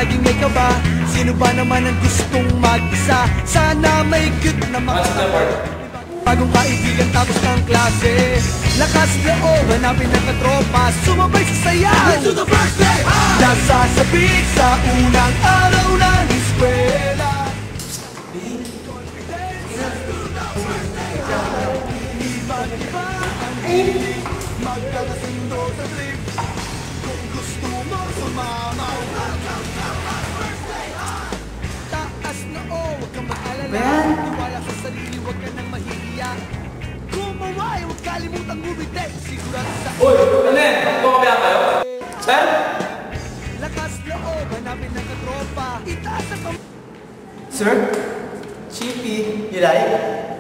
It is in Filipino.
laging may kaba. Sino ba naman ang gustong mag-isa? Sana may cute na bagong kaibigan tapos ng klase. Lakas loob, hanapin ng katropa, sumabay sa sayaw. Let's do the first day! Nasasabik sa unang araw ng eskwela. Iba-iba ang hilig, magkakasundo sa trip. Kung gusto mo sumama, taas na huwag kang mag-alala. Iwala sa sarili, huwag ka nang mahihiya. Kumaway, huwag kalimutang ngumiti. Sigurado sa... Uy! Ano yan? Magpapapaya kayo? Sir? Lakas loob, hanapin ng katropa. Itaas ang Sir? Chippy, you like?